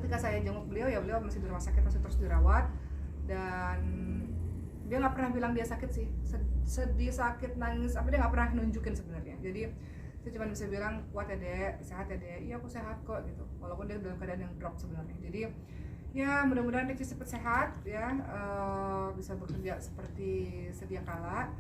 ketika saya jenguk beliau ya beliau masih di rumah sakit, masih terus dirawat, dan dia nggak pernah bilang dia sakit sih, sedih, sakit, nangis, apa dia nggak pernah nunjukin sebenarnya. Jadi saya cuma bisa bilang kuat ya dek, sehat ya dek, iya aku sehat kok gitu, walaupun dia dalam keadaan yang drop sebenarnya. Jadi ya mudah-mudahan Ricis cepat sehat ya, bisa bekerja seperti sedia kala.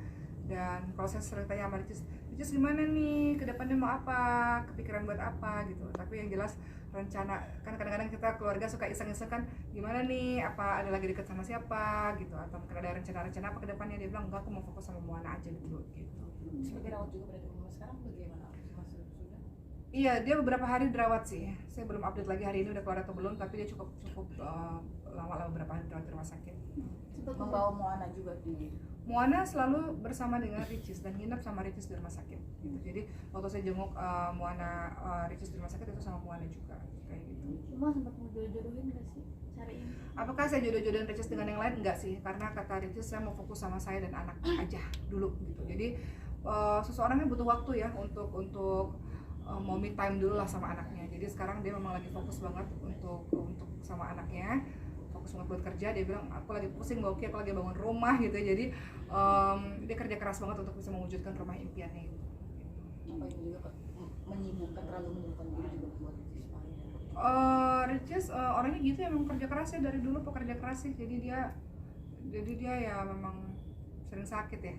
Dan kalau saya sering tanya sama Ricis gimana nih kedepannya, mau apa, kepikiran buat apa gitu, tapi yang jelas rencana, kan kadang-kadang kita keluarga suka iseng-iseng kan, gimana nih, apa ada lagi deket sama siapa gitu, atau mungkin ada rencana-rencana apa kedepannya. Dia bilang enggak, aku mau fokus sama Moana aja dulu gitu. Sebagai rawat juga berarti sekarang bagaimana? Masih sudah? Iya, dia beberapa hari dirawat sih. Saya belum update lagi hari ini udah keluar atau belum, tapi dia cukup lama beberapa hari dirawat di rumah sakit. Membawa Moana juga di Moana selalu bersama dengan Ricis dan nginep sama Ricis di rumah sakit gitu. Jadi waktu saya jenguk Moana, Ricis di rumah sakit itu sama Moana juga kayak gitu. Cuma sempat mau jodoh-jodohin gak sih cariin? Apakah saya jodoh-jodohin Ricis dengan yang lain? Enggak sih, karena kata Ricis saya mau fokus sama saya dan anak aja dulu gitu. Jadi seseorang yang butuh waktu ya untuk mau me time dulu lah sama anaknya. Jadi sekarang dia memang lagi fokus banget untuk sama anaknya, fokus banget buat kerja. Dia bilang aku lagi pusing Mbak Oki, aku lagi bangun rumah gitu. Jadi dia kerja keras banget untuk bisa mewujudkan rumah impiannya itu. apa itu juga menyibukkan, terlalu menyibukkan diri juga buat Ricis orangnya gitu, emang kerja keras ya, dari dulu pekerja keras sih. Jadi dia ya memang sering sakit ya,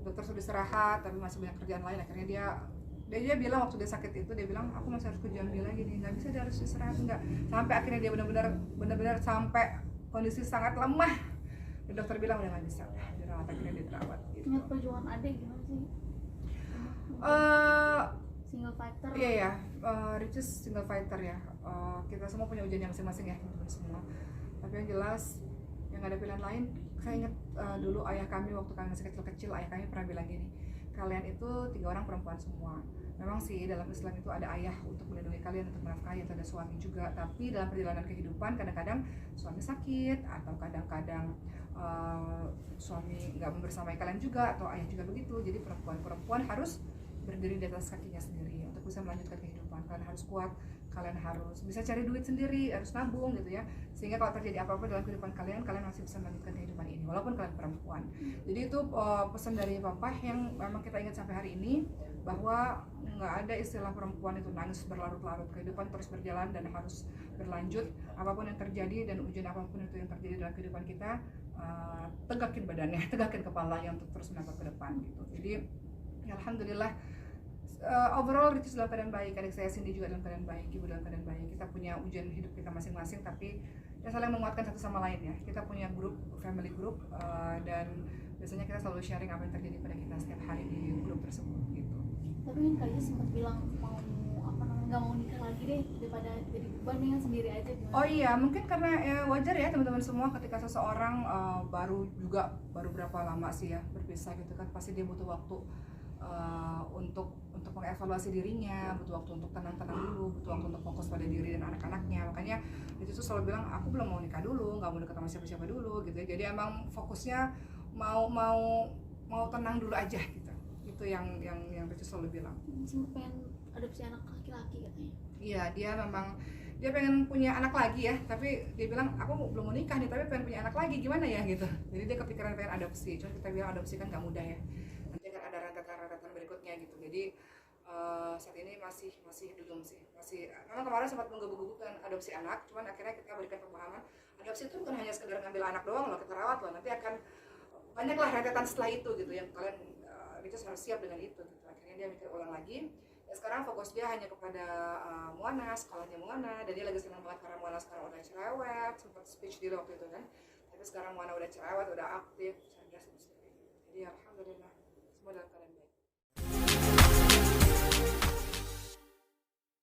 dokter sudah istirahat tapi masih banyak kerjaan lain. Akhirnya dia bilang waktu dia sakit itu, dia bilang aku masih harus ke Jambi lagi nih, nggak bisa, dia harus istirahat enggak, sampai akhirnya dia benar-benar sampai kondisi sangat lemah. Dan dokter bilang udah nggak bisa dirawat, akhirnya dia dirawat gitu. Ingat perjuangan adek gimana sih? Single fighter. Iya ya, Ricis single fighter ya. Kita semua punya ujian yang masing-masing ya teman-teman semua. Tapi yang jelas yang nggak ada pilihan lain. Saya ingat dulu ayah kami waktu kami masih kecil-kecil, ayah kami pernah bilang gini, kalian itu 3 orang perempuan semua. Memang sih dalam Islam itu ada ayah untuk melindungi kalian, untuk menafkahi, atau ada suami juga. Tapi dalam perjalanan kehidupan kadang-kadang suami sakit, atau kadang-kadang suami nggak membersamai kalian juga, atau ayah juga begitu. Jadi perempuan harus berdiri di atas kakinya sendiri untuk bisa melanjutkan kehidupan. Kalian harus kuat, kalian harus bisa cari duit sendiri, harus nabung gitu ya, sehingga kalau terjadi apa-apa dalam kehidupan kalian masih bisa melanjutkan kehidupan ini walaupun kalian perempuan. Jadi itu pesan dari papa yang memang kita ingat sampai hari ini, bahwa nggak ada istilah perempuan itu nangis berlarut-larut. Kehidupan terus berjalan dan harus berlanjut, apapun yang terjadi dan ujian apapun itu yang terjadi dalam kehidupan kita, tegakin badannya, tegakin kepalanya untuk terus menatap ke depan gitu. Jadi ya, alhamdulillah overall Ricis dalam keadaan baik, adik saya Cindy juga dalam keadaan baik, ibu dalam keadaan baik. Kita punya ujian hidup kita masing-masing, tapi ya saling menguatkan satu sama lain ya. Kita punya grup, family group, dan biasanya kita selalu sharing apa yang terjadi pada kita setiap hari di grup tersebut gitu. Tapi kan Kak sempat bilang mau nggak mau nikah lagi deh daripada jadi beban, nih kan sendiri aja gimana? Oh iya, mungkin karena wajar ya teman-teman semua, ketika seseorang baru berapa lama sih ya berpisah gitu kan, pasti dia butuh waktu untuk mengevaluasi dirinya, butuh waktu untuk tenang-tenang dulu, butuh waktu untuk fokus pada diri dan anak-anaknya. Makanya itu tuh selalu bilang aku belum mau nikah dulu, nggak mau dekat sama siapa-siapa dulu gitu ya. Jadi emang fokusnya mau tenang dulu aja gitu. Itu yang Ricis selalu bilang. Sempat pengen adopsi anak laki-laki katanya. Iya, dia pengen punya anak lagi ya, tapi dia bilang aku belum mau nikah nih tapi pengen punya anak lagi, gimana ya gitu. Jadi dia kepikiran pengen adopsi. Cuma kita bilang adopsi kan nggak mudah ya, nanti akan ada rentetan berikutnya gitu. Jadi saat ini masih belum sih, memang kemarin sempat menggebu-gebukan adopsi anak, cuman akhirnya kita berikan pemahaman adopsi itu bukan hanya sekedar ngambil anak doang loh, kita rawat loh, nanti akan banyaklah rentetan setelah itu gitu, yang kalian Ricis harus siap dengan itu gitu. Akhirnya dia mikir ulang lagi. Ya, sekarang fokus dia hanya kepada Moana, sekolahnya Moana, dan dia lagi senang banget karena Moana sekarang udah cerewet, sempat speech di waktu itu kan, tapi sekarang Moana udah cerewet, udah aktif, cerdas, jadi alhamdulillah semua dalam keadaan